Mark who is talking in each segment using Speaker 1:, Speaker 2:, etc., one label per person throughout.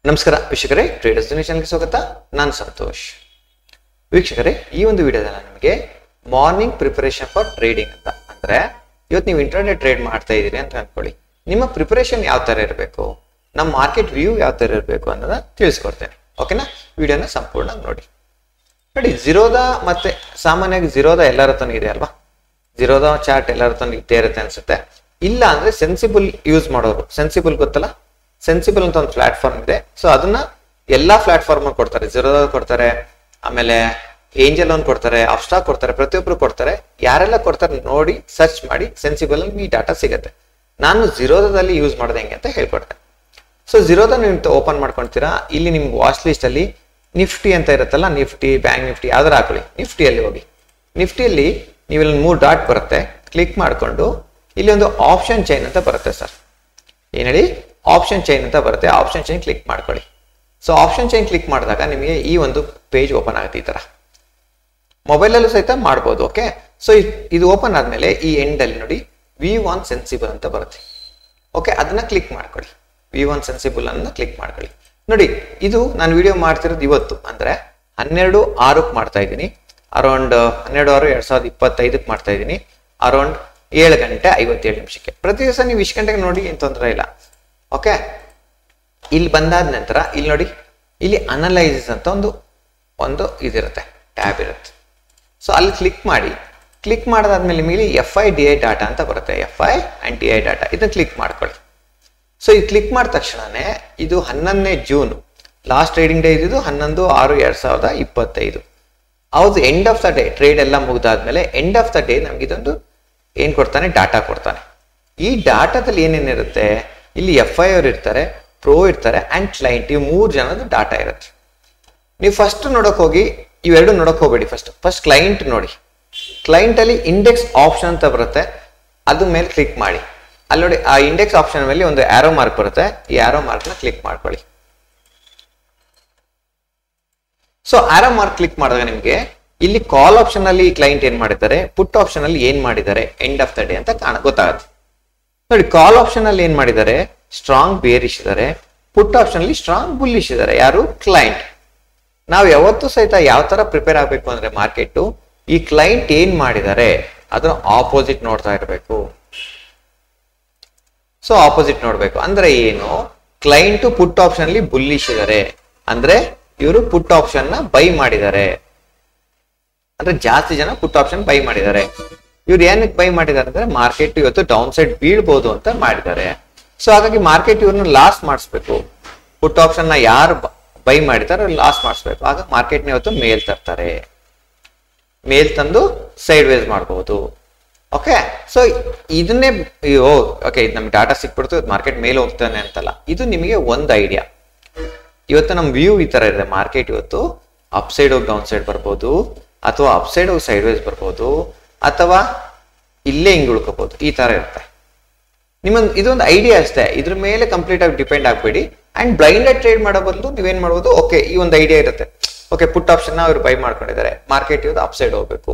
Speaker 1: ನಮಸ್ಕಾರ ವೀಕ್ಷಕರೇ, ಟ್ರೇಡರ್ಸ್ ದುನಿಯಾ ಚಾನೆಲ್ಗೆ ಸ್ವಾಗತ. ನಾನು ಸಂತೋಷ್. ವೀಕ್ಷಕರೇ, ಈ ಒಂದು ವಿಡಿಯೋದಲ್ಲಿ ನಾನು ನಿಮಗೆ ಮಾರ್ನಿಂಗ್ ಪ್ರಿಪರೇಷನ್ ಫಾರ್ ಟ್ರೇಡಿಂಗ್ ಅಂತ ಅಂದ್ರೆ ಇವತ್ತು ನೀವು ಇಂಟರ್ನೆಟ್ ಟ್ರೇಡ್ ಮಾಡ್ತಾ ಇದ್ದೀರಿ ಅಂತ ಅನ್ಕೊಳ್ಳಿ. ನಿಮ್ಮ ಪ್ರಿಪರೇಷನ್ ಯಾವ ತರ ಇರಬೇಕು, ನಮ್ಮ ಮಾರ್ಕೆಟ್ ವ್ಯೂ ಯಾವ ತರ ಇರಬೇಕು ಅನ್ನೋದನ್ನ ತಿಳಿಸ್ಕೊಡ್ತೇನೆ. ಓಕೆನಾ? ವಿಡಿಯೋನ ಸಂಪೂರ್ಣ ನೋಡಿ. ಜಿರೋದಾ ಮತ್ತೆ ಸಾಮಾನ್ಯವಾಗಿ ಜಿರೋದಾ ಎಲ್ಲರ ಹತ್ರನೂ ಇದೆ ಅಲ್ವಾ? ಜಿರೋದಾ ಚಾರ್ಟ್ ಎಲ್ಲರ ಹತ್ರನೂ ಇದ್ದೇ ಇರುತ್ತೆ ಅನ್ಸುತ್ತೆ. ಇಲ್ಲ ಅಂದ್ರೆ ಸೆನ್ಸಿಬಲ್ ಯೂಸ್ ಮಾಡೋರು, ಸೆನ್ಸಿಬಲ್ ಗೊತ್ತಲ್ಲ, ಸೆನ್ಸಿಬಲ್ ಅಂತ ಒಂದು ಪ್ಲಾಟ್ಫಾರ್ಮ್ ಇದೆ. ಸೊ ಅದನ್ನ ಎಲ್ಲಾ ಪ್ಲಾಟ್ಫಾರ್ಮ್ ಕೊಡ್ತಾರೆ. ಜಿರೋದಾ ಕೊಡ್ತಾರೆ, ಆಮೇಲೆ ಏಂಜಲ್ ಒಂದು ಕೊಡ್ತಾರೆ, ಅಪ್ಸ್ಟಾಕ್ ಕೊಡ್ತಾರೆ, ಪ್ರತಿಯೊಬ್ರು ಕೊಡ್ತಾರೆ. ಯಾರೆಲ್ಲ ಕೊಡ್ತಾರೆ ನೋಡಿ ಸರ್ಚ್ ಮಾಡಿ, ಸೆನ್ಸಿಬಲ್ ಅಲ್ಲಿ ಈ ಡಾಟಾ ಸಿಗುತ್ತೆ. ನಾನು ಜಿರೋದಾದಲ್ಲಿ ಯೂಸ್ ಮಾಡೋದು ಹೆಂಗೆ ಅಂತ ಹೇಳ್ಕೊಡ್ತೇನೆ. ಸೊ ಜಿರೋದಾ ನೀವು ಓಪನ್ ಮಾಡ್ಕೊಳ್ತೀರಾ. ಇಲ್ಲಿ ನಿಮ್ಗೆ ವಾಚ್ ಲಿಸ್ಟ್ ಅಲ್ಲಿ ನಿಫ್ಟಿ ಅಂತ ಇರುತ್ತಲ್ಲ, ನಿಫ್ಟಿ, ಬ್ಯಾಂಕ್ ನಿಫ್ಟಿ ಯಾವ್ದಾರು ಹಾಕೊಳ್ಳಿ. ನಿಫ್ಟಿಯಲ್ಲಿ ಹೋಗಿ, ನಿಫ್ಟಿಯಲ್ಲಿ ನೀವು ಇಲ್ಲಿ 3 ಡಾಟ್ ಬರುತ್ತೆ, ಕ್ಲಿಕ್ ಮಾಡಿಕೊಂಡು ಇಲ್ಲಿ ಒಂದು ಆಪ್ಷನ್ ಚೈನ್ ಅಂತ ಬರುತ್ತೆ ಸರ್. ಏನ್ ಹೇಳಿ? ಆಪ್ಷನ್ ಚೈನ್ ಅಂತ ಬರುತ್ತೆ. ಆಪ್ಷನ್ ಚೈನ್ ಕ್ಲಿಕ್ ಮಾಡ್ಕೊಳ್ಳಿ. ಸೊ ಆಪ್ಷನ್ ಚೈನ್ ಕ್ಲಿಕ್ ಮಾಡಿದಾಗ ನಿಮಗೆ ಈ ಒಂದು ಪೇಜ್ ಓಪನ್ ಆಗುತ್ತೆ. ಈ ತರ ಮೊಬೈಲಲ್ಲೂ ಸಹಿತ ಮಾಡ್ಬೋದು. ಓಕೆ, ಸೊ ಇದು ಓಪನ್ ಆದ್ಮೇಲೆ ಈ ಎಂಡ್ ಅಲ್ಲಿ ನೋಡಿ V1 ಸೆನ್ಸಿಬಲ್ ಅಂತ ಬರುತ್ತೆ. ಓಕೆ, ಅದನ್ನ ಕ್ಲಿಕ್ ಮಾಡ್ಕೊಳ್ಳಿ. V1 ಸೆನ್ಸಿಬಲ್ ಅನ್ನ ಕ್ಲಿಕ್ ಮಾಡ್ಕೊಳ್ಳಿ. ನೋಡಿ, ಇದು ನಾನು ವಿಡಿಯೋ ಮಾಡ್ತಿರೋದು ಇವತ್ತು ಅಂದ್ರೆ 12/6 ಮಾಡ್ತಾ ಇದ್ದೀನಿ. ಅರೌಂಡ್ 12/6/2025 ಮಾಡ್ತಾ ಇದ್ದೀನಿ. ಅರೌಂಡ್ 7 ಗಂಟೆ 57 ನಿಮಿಷಕ್ಕೆ. ಪ್ರತಿ ದಿವಸ ನೀವು ಇಷ್ಟು ಗಂಟೆಗೆ ನೋಡಿ ಏನು ತೊಂದರೆ ಇಲ್ಲ. ಓಕೆ, ಇಲ್ಲಿ ಬಂದಾದ ನಂತರ ಇಲ್ಲಿ ನೋಡಿ, ಇಲ್ಲಿ ಅನಲೈಸಿಸ್ ಅಂತ ಒಂದು ಇದಿರುತ್ತೆ, ಟ್ಯಾಬ್ ಇರುತ್ತೆ. ಸೊ ಅಲ್ಲಿ ಕ್ಲಿಕ್ ಮಾಡಿ. ಕ್ಲಿಕ್ ಮಾಡಾದ್ಮೇಲೆ ನಿಮಗೆ FI/DI ಡಾಟಾ ಅಂತ ಬರುತ್ತೆ. FI and DI ಡಾಟಾ ಇದನ್ನ ಕ್ಲಿಕ್ ಮಾಡ್ಕೊಳ್ಳಿ. ಸೊ ಇದು ಕ್ಲಿಕ್ ಮಾಡಿದ ತಕ್ಷಣನೇ ಇದು 11ನೇ ಜೂನ್ ಲಾಸ್ಟ್ ಟ್ರೇಡಿಂಗ್ ಡೇ ಇದ್ದು 11/6/2025. ಹೌದು, end of the day trade ಎಲ್ಲ ಮುಗ್ದಾದ್ಮೇಲೆ ಎಂಡ್ ಆಫ್ ದ ಡೇ ನಮ್ಗೆ ಇದೊಂದು ಏನ್ ಕೊಡ್ತಾನೆ, ಡಾಟಾ ಕೊಡ್ತಾನೆ. ಈ ಡಾಟಾದಲ್ಲಿ ಏನೇನಿರುತ್ತೆ, ಇಲ್ಲಿ FI ಅವರು ಇರ್ತಾರೆ, ಪ್ರೋ ಇರ್ತಾರೆ ಅಂಡ್ ಕ್ಲೈಂಟ್, ಇವು 3 ಜನದ ಡಾಟಾ ಇರುತ್ತೆ. ನೀವು ಫಸ್ಟ್ ನೋಡಕ್ ಹೋಗಿ ಇವೆರಡು ನೋಡಕ್ ಹೋಗ್ಬೇಡಿ. ಫಸ್ಟ್ ಕ್ಲೈಂಟ್ ನೋಡಿ. ಕ್ಲೈಂಟ್ ಅಲ್ಲಿ ಇಂಡೆಕ್ಸ್ ಆಪ್ಷನ್ ಅಂತ ಬರುತ್ತೆ, ಅದ್ರ ಮೇಲೆ ಕ್ಲಿಕ್ ಮಾಡಿ. ಅಲ್ಲಿ ನೋಡಿ, ಆ ಇಂಡೆಕ್ಸ್ ಆಪ್ಷನ್ ಮೇಲೆ ಒಂದು ಆರೋ ಮಾರ್ಕ್ ಬರುತ್ತೆ. ಈ ಆರೋ ಮಾರ್ಕ್ ನ ಕ್ಲಿಕ್ ಮಾಡ್ಕೊಳ್ಳಿ. ಸೊ ಆರೋ ಮಾರ್ಕ್ ಕ್ಲಿಕ್ ಮಾಡಿದಾಗ ನಿಮ್ಗೆ ಇಲ್ಲಿ ಕಾಲ್ ಆಪ್ಷನ್ ಅಲ್ಲಿ ಕ್ಲೈಂಟ್ ಏನ್ ಮಾಡಿದ್ದಾರೆ, ಪುಟ್ ಆಪ್ಷನ್ ಅಲ್ಲಿ ಏನ್ ಮಾಡಿದ್ದಾರೆ ಎಂಡ್ ಆಫ್ ದ ಡೇ ಅಂತ ಗೊತ್ತಾಗುತ್ತೆ. ನೋಡಿ, ಕಾಲ್ ಆಪ್ಷನ್ ಅಲ್ಲಿ ಏನ್ ಮಾಡಿದ್ದಾರೆ, ಸ್ಟ್ರಾಂಗ್ ಬೇರಿಶ್ ಇದ್ದಾರೆ. ಪುಟ್ ಆಪ್ಷನ್ ಅಲ್ಲಿ ಸ್ಟ್ರಾಂಗ್ ಬುಲ್ಲಿಶ್ ಇದ್ದಾರೆ. ಯಾರು? ಕ್ಲೈಂಟ್. ನಾವು ಯಾವತ್ತೂ ಸಹಿತ ಯಾವ ತರ ಪ್ರಿಪೇರ್ ಆಗ್ಬೇಕು ಅಂದ್ರೆ ಮಾರ್ಕೆಟ್ ಈ ಕ್ಲೈಂಟ್ ಏನ್ ಮಾಡಿದ್ದಾರೆ ಅದನ್ನ ಆಪೋಸಿಟ್ ನೋಡ್ತಾ ಇರಬೇಕು. ಸೊ ಆಪೋಸಿಟ್ ನೋಡ್ಬೇಕು ಅಂದ್ರೆ ಏನು, ಕ್ಲೈಂಟ್ ಪುಟ್ ಆಪ್ಷನ್ ಅಲ್ಲಿ ಬುಲ್ಲಿಶ್ ಇದ್ದಾರೆ ಅಂದ್ರೆ ಇವರು ಪುಟ್ ಆಪ್ಷನ್ ನ ಬೈ ಮಾಡಿದ್ದಾರೆ. ಅಂದ್ರೆ ಜಾಸ್ತಿ ಜನ ಪುಟ್ ಆಪ್ಷನ್ ಬೈ ಮಾಡಿದ್ದಾರೆ. ಇವ್ರು ಏನಕ್ಕೆ ಬೈ ಮಾಡಿದ್ದಾರೆ ಅಂದ್ರೆ ಮಾರ್ಕೆಟ್ ಇವತ್ತು ಡೌನ್ ಸೈಡ್ ಬೀಳ್ಬೋದು ಅಂತ ಮಾಡಿದ್ದಾರೆ. ಸೊ ಹಾಗಾಗಿ ಮಾರ್ಕೆಟ್ ಇವ್ರನ್ನ ಲಾಸ್ ಮಾಡಿಸ್ಬೇಕು. ಪುಟ್ ಆಪ್ಷನ್ ನ ಯಾರು ಬೈ ಮಾಡಿದಾರೆ ಲಾಸ್ ಮಾಡಿಸ್ಬೇಕು. ಆಗ ಮಾರ್ಕೆಟ್ ನ ಇವತ್ತು ಮೇಲ್ ತರ್ತಾರೆ. ಮೇಲ್ ತಂದು ಸೈಡ್ ವೇಸ್ ಮಾಡಬಹುದು. ಓಕೆ, ಸೊ ಇದನ್ನೇ ಓಕೆ ಇದು ನಮ್ಗೆ ಡಾಟಾ ಸಿಕ್ಬಿಡ್ತು, ಮಾರ್ಕೆಟ್ ಮೇಲೆ ಹೋಗ್ತಾನೆ ಅಂತಲ್ಲ. ಇದು ನಿಮಗೆ ಒಂದು ಐಡಿಯಾ. ಇವತ್ತು ನಮ್ ವ್ಯೂ ಈ ತರ ಇದೆ. ಮಾರ್ಕೆಟ್ ಇವತ್ತು ಅಪ್ ಸೈಡ್ ಹೋಗಿ ಡೌನ್ ಸೈಡ್ ಬರ್ಬೋದು, ಅಥವಾ ಅಪ್ ಸೈಡ್ ಹೋಗಿ ಸೈಡ್ ವೇಸ್ ಬರ್ಬೋದು, ಅಥವಾ ಇಲ್ಲೇ ಹಿಂಗ್ ಉಳ್ಕೋಬಹುದು. ಈ ತರ ಇರುತ್ತೆ. ಇದೊಂದು ಐಡಿಯಾ ಅಷ್ಟೇ. ಇದ್ರ ಮೇಲೆ ಕಂಪ್ಲೀಟ್ ಆಗಿ ಡಿಪೆಂಡ್ ಆಗ್ಬೇಡಿ. ಅಂಡ್ ಬ್ಲೈಂಡ್ ಟ್ರೇಡ್ ಮಾಡೋ ಬದಲು ನೀವೇನ್ ಮಾಡ್ಬೋದು, ಓಕೆ ಈ ಒಂದು ಐಡಿಯಾ ಇರುತ್ತೆ. ಓಕೆ, ಪುಟ್ ಆಪ್ಷನ್ ನ ಅವ್ರು ಬೈ ಮಾಡ್ಕೊಂಡಿದ್ದಾರೆ, ಮಾರ್ಕೆಟ್ ಇವತ್ತು ಅಪ್ ಸೈಡ್ ಹೋಗ್ಬೇಕು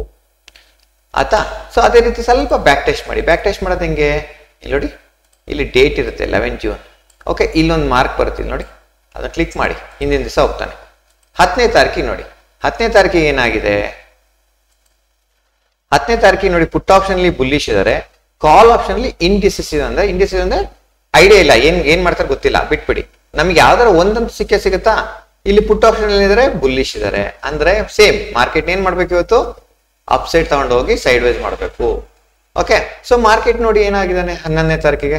Speaker 1: ಆಯ್ತಾ. ಸೊ ಅದೇ ರೀತಿ ಸ್ವಲ್ಪ ಬ್ಯಾಕ್ ಟೆಸ್ಟ್ ಮಾಡಿ. ಬ್ಯಾಕ್ ಟೆಸ್ಟ್ ಮಾಡೋದು ಹೆಂಗೆ, ಇಲ್ಲಿ ನೋಡಿ, ಇಲ್ಲಿ ಡೇಟ್ ಇರುತ್ತೆ 11 ಜೂನ್. ಓಕೆ, ಇಲ್ಲೊಂದು ಮಾರ್ಕ್ ಬರುತ್ತೆ, ಇಲ್ಲಿ ನೋಡಿ, ಅದನ್ನ ಕ್ಲಿಕ್ ಮಾಡಿ. ಹಿಂದಿನ ದಿವಸ ಹೋಗ್ತಾನೆ. 10ನೇ ತಾರೀಕಿಗೆ ನೋಡಿ, 10ನೇ ತಾರೀಕಿಗೆ ಏನಾಗಿದೆ, 10ನೇ ತಾರೀಕಿಗೆ ನೋಡಿ ಪುಟ್ ಆಪ್ಷನ್ ಅಲ್ಲಿ ಬುಲ್ಲಿಶ್ ಇದ್ದಾರೆ, ಕಾಲ್ ಆಪ್ಷನ್ ಅಲ್ಲಿ ಇಂಡಿಸಿಸ್ ಅಂದ್ರೆ ಐಡಿಯಾ ಇಲ್ಲ, ಏನ್ ಮಾಡ್ತಾರೆ ಗೊತ್ತಿಲ್ಲ, ಬಿಟ್ಬಿಡಿ. ನಮ್ಗೆ ಯಾವ್ದಾರ ಒಂದಂತೂ ಸಿಗುತ್ತಾ. ಇಲ್ಲಿ ಪುಟ್ ಆಪ್ಷನ್ ಅಲ್ಲಿ ಇದಾರೆ, ಬುಲ್ಲಿಶ್ ಇದಾರೆ ಅಂದ್ರೆ ಸೇಮ್ ಮಾರ್ಕೆಟ್ ಏನ್ ಮಾಡ್ಬೇಕು, ಇವತ್ತು ಅಪ್ ಸೈಡ್ ತಗೊಂಡು ಹೋಗಿ ಸೈಡ್ ವೈಸ್ ಮಾಡ್ಬೇಕು. ಓಕೆ, ಸೊ ಮಾರ್ಕೆಟ್ ನೋಡಿ ಏನಾಗಿದ್ದಾನೆ 11ನೇ ತಾರೀಕಿಗೆ.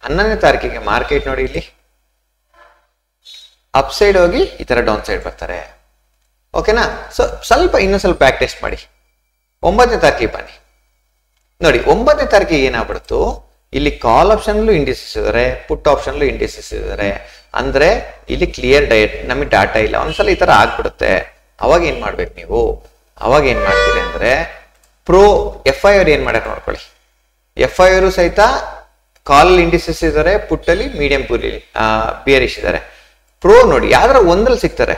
Speaker 1: 11ನೇ ತಾರೀಕಿಗೆ ಮಾರ್ಕೆಟ್ ನೋಡಿ ಇಲ್ಲಿ ಅಪ್ ಸೈಡ್ ಹೋಗಿ ಈ ತರ ಡೌನ್ ಸೈಡ್ ಬರ್ತಾರೆ. ಓಕೆನಾ. ಸೊ ಇನ್ನೂ ಸ್ವಲ್ಪ ಬ್ಯಾಕ್ ಟೆಸ್ಟ್ ಮಾಡಿ. 9ನೇ ತಾರೀಕಿಗೆ ಬನ್ನಿ. ನೋಡಿ, 9ನೇ ತಾರೀಕಿಗೆ ಏನಾಗ್ಬಿಡ್ತು, ಇಲ್ಲಿ ಕಾಲ್ ಆಪ್ಷನ್ ಇಂಡಿಸಿಸ್ ಇದಾರೆ, ಪುಟ್ ಆಪ್ಷನ್ ಇಂಡಿಸಿಸ್ ಇದಾರೆ. ಅಂದ್ರೆ ಇಲ್ಲಿ ಕ್ಲಿಯರ್ ಡಯಟ್ ನಮಗೆ ಡಾಟಾ ಇಲ್ಲ. ಒಂದ್ಸಲ ಈ ತರ ಆಗ್ಬಿಡುತ್ತೆ. ಅವಾಗ ಏನ್ ಮಾಡ್ಬೇಕು ನೀವು, ಅವಾಗ ಏನ್ ಮಾಡ್ತೀರಿ ಅಂದ್ರೆ ಪ್ರೋ FI ಅವ್ರು ಏನ್ ಮಾಡ್ಯಾರ ನೋಡ್ಕೊಳ್ಳಿ. FI ಅವರು ಸಹಿತ ಕಾಲ್ ಇಂಡಿಸಿಸ್ ಇದಾರೆ, ಪುಟ್ ಅಲ್ಲಿ ಮೀಡಿಯಂ ಬೇರಿಶ್ ಇದಾರೆ. ಪ್ರೋ ನೋಡಿ ಯಾವ್ದಾರ ಒಂದ್ರಲ್ಲಿ ಸಿಗ್ತಾರೆ.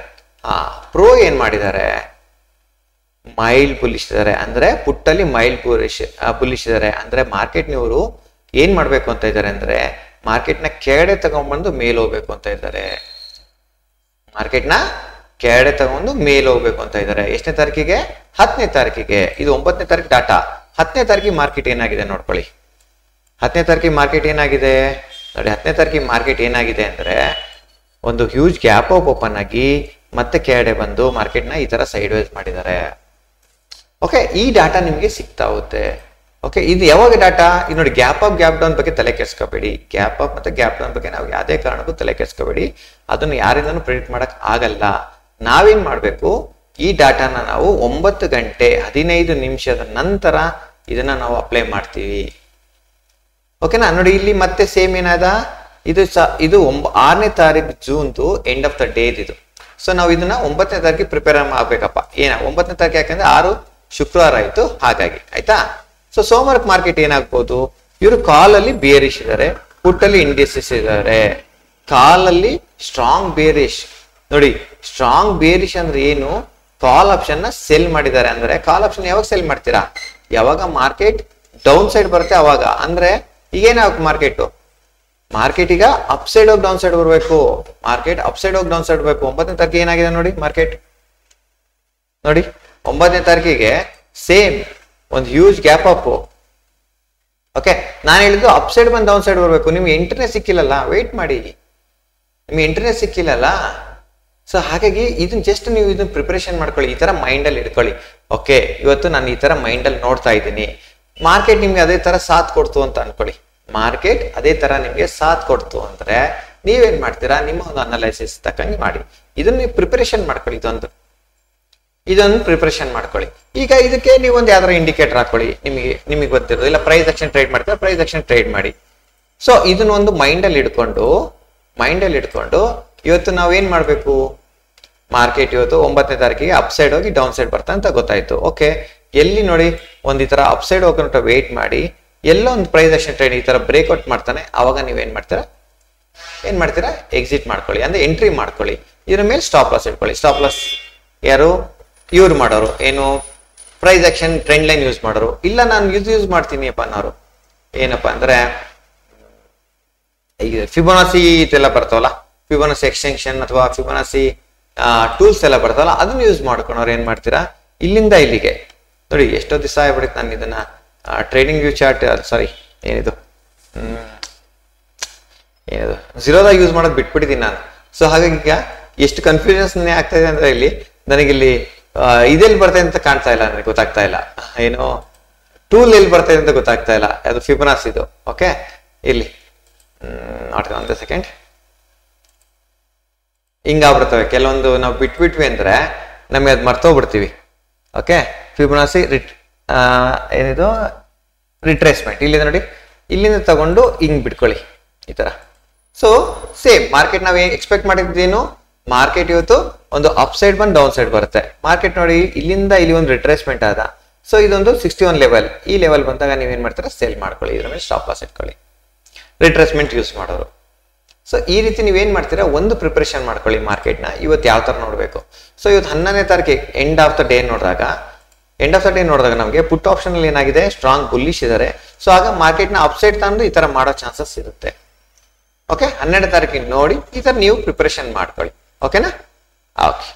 Speaker 1: ಪ್ರೋ ಏನ್ ಮಾಡಿದ್ದಾರೆ, ಮೈಲ್ಡ್ ಬುಲ್ಲಿಶ್ ಇದಾರೆ. ಅಂದ್ರೆ ಪುಟ್ಟಲ್ಲಿ ಮೈಲ್ಡ್ ಬುಲ್ಲಿಶ್ ಇದಾರೆ. ಅಂದ್ರೆ ಮಾರ್ಕೆಟ್ ನವರು ಏನ್ ಮಾಡ್ಬೇಕು ಅಂತ ಇದ್ದಾರೆ ಅಂದ್ರೆ ಮಾರ್ಕೆಟ್ನ ಕೆಳಗಡೆ ತಗೊಂಡ್ಬಂದು ಮೇಲ್ ಹೋಗ್ಬೇಕು ಅಂತ ಇದ್ದಾರೆ. ಮಾರ್ಕೆಟ್ನ ಕೆಳಗಡೆ ತಗೊಂಡು ಮೇಲ್ ಹೋಗ್ಬೇಕು ಅಂತ ಇದ್ದಾರೆ. ಎಷ್ಟನೇ ತಾರೀಕಿಗೆ? 10ನೇ ತಾರೀಕಿಗೆ. ಇದು 9ನೇ ತಾರೀಕು ಡಾಟಾ. 10ನೇ ತಾರೀಕಿಗೆ ಮಾರ್ಕೆಟ್ ಏನಾಗಿದೆ ನೋಡ್ಕೊಳ್ಳಿ. 10ನೇ ತಾರೀಕಿಗೆ ಮಾರ್ಕೆಟ್ ಏನಾಗಿದೆ ನೋಡಿ. 10ನೇ ತಾರೀಕಿಗೆ ಮಾರ್ಕೆಟ್ ಏನಾಗಿದೆ ಅಂದ್ರೆ ಒಂದು ಹ್ಯೂಜ್ ಗ್ಯಾಪ್ ಅಪ್ ಓಪನ್ ಆಗಿ ಮತ್ತೆ ಕೆಳಗಡೆ ಬಂದು ಮಾರ್ಕೆಟ್ನ ಈ ತರ ಸೈಡ್ ವೈಸ್ ಮಾಡಿದ್ದಾರೆ. ಓಕೆ, ಈ ಡಾಟಾ ನಿಮಗೆ ಸಿಗ್ತಾ ಹೋಗುತ್ತೆ. ಓಕೆ, ಇದು ಯಾವಾಗ ಡಾಟಾ? ಇದು ನೋಡಿ, ಗ್ಯಾಪ್ ಅಪ್ ಗ್ಯಾಪ್ ಡೌನ್ ಬಗ್ಗೆ ತಲೆ ಕೆಡ್ಸ್ಕೋಬೇಡಿ. ಗ್ಯಾಪ್ ಅಪ್ ಮತ್ತೆ ಗ್ಯಾಪ್ ಡೌನ್ ಬಗ್ಗೆ ನಾವು ಯಾವುದೇ ಕಾರಣಕ್ಕೂ ತಲೆ ಕೆಡ್ಸ್ಕೋಬೇಡಿ. ಅದನ್ನು ಯಾರಿಂದನೂ ಪ್ರಿಡಿಕ್ಟ್ ಮಾಡಕ್ ಆಗಲ್ಲ. ನಾವೇನ್ ಮಾಡ್ಬೇಕು, ಈ ಡಾಟಾನ ನಾವು 9 ಗಂಟೆ 15 ನಿಮಿಷದ ನಂತರ ಇದನ್ನ ನಾವು ಅಪ್ಲೈ ಮಾಡ್ತೀವಿ. ಓಕೆನಾ? ನೋಡಿ, ಇಲ್ಲಿ ಮತ್ತೆ ಸೇಮ್ ಏನಾದ, ಇದು 6ನೇ ತಾರೀಕು ಜೂನ್ದು ಎಂಡ್ ಆಫ್ ದ ಡೇ ಇದು. ಸೊ ನಾವು ಇದನ್ನ 9ನೇ ತಾರೀಕಿಗೆ ಪ್ರಿಪೇರ್ ಆಗ್ಬೇಕಪ್ಪ. 9ನೇ ತಾರೀಕು ಯಾಕಂದ್ರೆ 6 ಶುಕ್ರವಾರ ಆಯ್ತು, ಹಾಗಾಗಿ ಆಯ್ತಾ. ಸೊ ಸೋಮವಾರಕ್ಕೆ ಮಾರ್ಕೆಟ್ ಏನಾಗ್ಬೋದು, ಇವರು ಕಾಲಲ್ಲಿ ಬೇರಿಶ್ ಇದ್ದಾರೆ, ಪುಟ್ಟಲ್ಲಿ ಇಂಡಿಸಸ್ ಇದ್ದಾರೆ. ಕಾಲಲ್ಲಿ ಸ್ಟ್ರಾಂಗ್ ಬೇರಿಶ್ ನೋಡಿ. ಸ್ಟ್ರಾಂಗ್ ಬೇರಿಶ್ ಅಂದ್ರೆ ಏನು? ಕಾಲ್ ಆಪ್ಷನ್ ನ ಸೆಲ್ ಮಾಡಿದ್ದಾರೆ. ಅಂದ್ರೆ ಕಾಲ್ ಆಪ್ಷನ್ ಯಾವಾಗ ಸೆಲ್ ಮಾಡ್ತೀರಾ? ಯಾವಾಗ ಮಾರ್ಕೆಟ್ ಡೌನ್ ಸೈಡ್ ಬರುತ್ತೆ ಅವಾಗ. ಅಂದ್ರೆ ಈಗೇನಾಗ ಮಾರ್ಕೆಟ್ ಈಗ ಅಪ್ ಸೈಡ್ ಹೋಗಿ ಡೌನ್ ಸೈಡ್ ಬರ್ಬೇಕು. ಮಾರ್ಕೆಟ್ ಅಪ್ ಸೈಡ್ ಹೋಗಿ ಡೌನ್ ಸೈಡ್ ಬರ್ಬೇಕು. 9ನೇ ತಾರೀಕು ಏನಾಗಿದೆ ನೋಡಿ ಮಾರ್ಕೆಟ್ ನೋಡಿ. 9ನೇ ತಾರೀಕಿಗೆ ಸೇಮ್ ಒಂದು ಹ್ಯೂಜ್ ಗ್ಯಾಪ್ ಅಪ್. ಓಕೆ, ನಾನು ಹೇಳಿದ್ದು ಅಪ್ ಸೈಡ್ ಬಂದು ಡೌನ್ ಸೈಡ್ ಬರ್ಬೇಕು. ನಿಮ್ಗೆ ಎಂಟ್ರಿನೇ ಸಿಕ್ಕಿಲ್ಲಲ್ಲ, ವೇಟ್ ಮಾಡಿ. ನಿಮ್ಗೆ ಎಂಟ್ರಿನೇ ಸಿಕ್ಕಿಲ್ಲಲ್ಲ. ಸೊ ಹಾಗಾಗಿ ಇದನ್ನ ಜಸ್ಟ್ ನೀವು ಇದನ್ನ ಪ್ರಿಪರೇಷನ್ ಮಾಡ್ಕೊಳ್ಳಿ, ಈ ತರ ಮೈಂಡ್ ಅಲ್ಲಿ ಇಟ್ಕೊಳ್ಳಿ. ಓಕೆ, ಇವತ್ತು ನಾನು ಈ ತರ ಮೈಂಡ್ ಅಲ್ಲಿ ನೋಡ್ತಾ ಇದ್ದೀನಿ, ಮಾರ್ಕೆಟ್ ನಿಮ್ಗೆ ಅದೇ ತರ ಸಾಥ್ ಕೊಡ್ತು ಅಂತ ಅನ್ಕೊಳ್ಳಿ. ಮಾರ್ಕೆಟ್ ಅದೇ ತರ ನಿಮ್ಗೆ ಸಾಥ್ ಕೊಡ್ತು ಅಂದ್ರೆ ನೀವೇನ್ ಮಾಡ್ತೀರಾ? ನಿಮ್ಮ ಒಂದು ಅನಲೈಸಿಸ್ ತಕ್ಕಂಗೆ ಮಾಡಿ. ಇದನ್ನ ನೀವು ಪ್ರಿಪರೇಷನ್ ಮಾಡ್ಕೊಳ್ಳಿ. ಇದೊಂದು ಪ್ರಿಪರೇಷನ್ ಮಾಡ್ಕೊಳ್ಳಿ. ಈಗ ಇದಕ್ಕೆ ನೀವು ಒಂದು ಯಾವ್ದಾರ ಇಂಡಿಕೇಟರ್ ಹಾಕೊಳ್ಳಿ, ನಿಮಗೆ ಗೊತ್ತಿರೋದು. ಇಲ್ಲ ಪ್ರೈಸ್ ಆಕ್ಷನ್ ಟ್ರೇಡ್ ಮಾಡ್ತೀರಾ, ಪ್ರೈಸ್ ಆಕ್ಷನ್ ಟ್ರೇಡ್ ಮಾಡಿ. ಸೊ ಇದನ್ನ ಒಂದು ಮೈಂಡ್ ಅಲ್ಲಿ ಇಟ್ಕೊಂಡು ಇವತ್ತು ನಾವೇನ್ ಮಾಡ್ಬೇಕು, ಮಾರ್ಕೆಟ್ ಇವತ್ತು 9ನೇ ತಾರೀಕಿಗೆ ಅಪ್ ಸೈಡ್ ಹೋಗಿ ಡೌನ್ ಸೈಡ್ ಬರ್ತಾ ಅಂತ ಗೊತ್ತಾಯ್ತು. ಓಕೆ, ಎಲ್ಲಿ ನೋಡಿ ಒಂದು ಈ ತರ ಅಪ್ ಸೈಡ್ ಹೋಗೋಣ ವೇಟ್ ಮಾಡಿ, ಎಲ್ಲೋ ಒಂದು ಪ್ರೈಸ್ ಆಕ್ಷನ್ ಟ್ರೇಡ್ ಈ ತರ ಬ್ರೇಕ್ಔಟ್ ಮಾಡ್ತಾನೆ, ಅವಾಗ ನೀವೇನ್ ಮಾಡ್ತೀರಾ ಎಕ್ಸಿಟ್ ಮಾಡ್ಕೊಳ್ಳಿ, ಅಂದ್ರೆ ಎಂಟ್ರಿ ಮಾಡ್ಕೊಳ್ಳಿ. ಇದ್ರ ಮೇಲೆ ಸ್ಟಾಪ್ ಲಾಸ್ ಇಟ್ಕೊಳ್ಳಿ. ಸ್ಟಾಪ್ ಲಾಸ್ ಯಾರು? ಇವ್ರು ಮಾಡೋರು ಏನು? Price action trend line use ಮಾಡೋರು. ಇಲ್ಲ ನಾನು ಯೂಸ್ ಮಾಡ್ತೀನಿ ಅಪ್ಪ ಅನ್ನೋರು ಏನಪ್ಪಾ ಅಂದ್ರೆ ಈಗ ಫಿಬೊನಾಸಿ ಇದೆಲ್ಲ ಬರ್ತಾವಲ್ಲ, ಫಿಬೊನಾಸಿ ಎಕ್ಸ್ಟೆನ್ಷನ್ ಅಥವಾ ಫಿಬೊನಾಸಿ ಟೂಲ್ಸ್ ಎಲ್ಲ ಬರ್ತಾವಲ್ಲ, ಅದನ್ನ ಯೂಸ್ ಮಾಡ್ಕೊಂಡವ್ರು ಏನ್ ಮಾಡ್ತೀರಾ, ಇಲ್ಲಿಂದ ಇಲ್ಲಿಗೆ ನೋಡಿ. ಎಷ್ಟೋ ದಿವಸ ಆಗ್ಬಿಡುತ್ತೆ ನಾನು ಇದನ್ನ ಟ್ರೇಡಿಂಗ್ ವ್ಯೂ ಚಾರ್ಟ್ ಏನಿದು ಝೀರೋದಾಗ ಯೂಸ್ ಮಾಡೋದು ಬಿಟ್ಬಿಟ್ಟಿದ್ದೀನಿ ನಾನು. ಸೊ ಹಾಗಾಗಿ ಈಗ ಎಷ್ಟು ಕನ್ಫ್ಯೂಷನ್ಸ್ ಆಗ್ತಾ ಇದೆ ಅಂದ್ರೆ ಇಲ್ಲಿ ನನಗಿಲ್ಲಿ ಇದೆಲ್ಲಿ ಬರ್ತದೆ ಅಂತ ಕಾಣ್ತಾ ಇಲ್ಲ, ನನಗೆ ಗೊತ್ತಾಗ್ತಾ ಇಲ್ಲ. ಏನು ಟೂಲ್ ಎಲ್ಲಿ ಬರ್ತದೆ ಅಂತ ಗೊತ್ತಾಗ್ತಾ ಇಲ್ಲ. ಅದು ಫಿಬೊನಾಸಿ ಇದು. ಓಕೆ, ಇಲ್ಲಿ ಒಂದೇ ಸೆಕೆಂಡ್. ಹಿಂಗಾಗ್ಬಿಡ್ತವೆ ಕೆಲವೊಂದು, ನಾವು ಬಿಟ್ಬಿಟ್ವಿ ಅಂದ್ರೆ ನಮಗೆ ಅದು ಮರ್ತೋಗ್ಬಿಡ್ತೀವಿ. ಓಕೆ, ಫಿಬೊನಾಸಿ ಏನಿದು ರಿಟ್ರೇಸ್ಮೆಂಟ್ ಇಲ್ಲಿಂದ ನೋಡಿ, ಇಲ್ಲಿಂದ ತಗೊಂಡು ಹಿಂಗ್ ಬಿಟ್ಕೊಳ್ಳಿ ಈ ತರ. ಸೊ ಸೇಮ್ ಮಾರ್ಕೆಟ್ ನಾವ್ ಎಕ್ಸ್ಪೆಕ್ಟ್ ಮಾಡಿದ್ದೇನು, ಮಾರ್ಕೆಟ್ ಇವತ್ತು ಒಂದು ಅಪ್ ಸೈಡ್ ಬಂದು ಡೌನ್ ಸೈಡ್ ಬರುತ್ತೆ. ಮಾರ್ಕೆಟ್ ನೋಡಿ ಇಲ್ಲಿಂದ ಇಲ್ಲಿ ಒಂದು ರಿಟ್ರೇಸ್ಮೆಂಟ್ ಆದ. ಸೊ ಇದೊಂದು 61 ಲೆವೆಲ್. ಈ ಲೆವೆಲ್ ಬಂದಾಗ ನೀವೇನ್ ಮಾಡ್ತೀರಾ, ಸೇಲ್ ಮಾಡ್ಕೊಳ್ಳಿ. ಇದ್ರ ಮೇಲೆ ಸ್ಟಾಪ್ ಲಾಸ್ ಇಟ್ಕೊಳ್ಳಿ, ರಿಟ್ರೇಸ್ಮೆಂಟ್ ಯೂಸ್ ಮಾಡೋರು. ಸೊ ಈ ರೀತಿ ನೀವೇನ್ ಮಾಡ್ತೀರಾ, ಒಂದು ಪ್ರಿಪರೇಷನ್ ಮಾಡ್ಕೊಳ್ಳಿ ಮಾರ್ಕೆಟ್ನ ಇವತ್ತು ಯಾವ ತರ ನೋಡ್ಬೇಕು. ಸೊ ಇವತ್ತು 11ನೇ ತಾರೀಕಿಗೆ ಎಂಡ್ ಆಫ್ ದ ಡೇ ನೋಡಿದಾಗ ನಮಗೆ ಪುಟ್ ಆಪ್ಷನ್ ಅಲ್ಲಿ ಏನಾಗಿದೆ, ಸ್ಟ್ರಾಂಗ್ ಬುಲ್ಲಿಶ್ ಇದಾರೆ. ಸೊ ಆಗ ಮಾರ್ಕೆಟ್ನ ಅಪ್ಸೈಡ್ ತಂದು ಈ ತರ ಮಾಡೋ ಚಾನ್ಸಸ್ ಇರುತ್ತೆ. ಓಕೆ, 12ನೇ ತಾರೀಕಿಗೆ ನೋಡಿ ಈ ತರ ನೀವು ಪ್ರಿಪರೇಷನ್ ಮಾಡ್ಕೊಳ್ಳಿ. ಓಕೆನಾ? ಓಕೆ.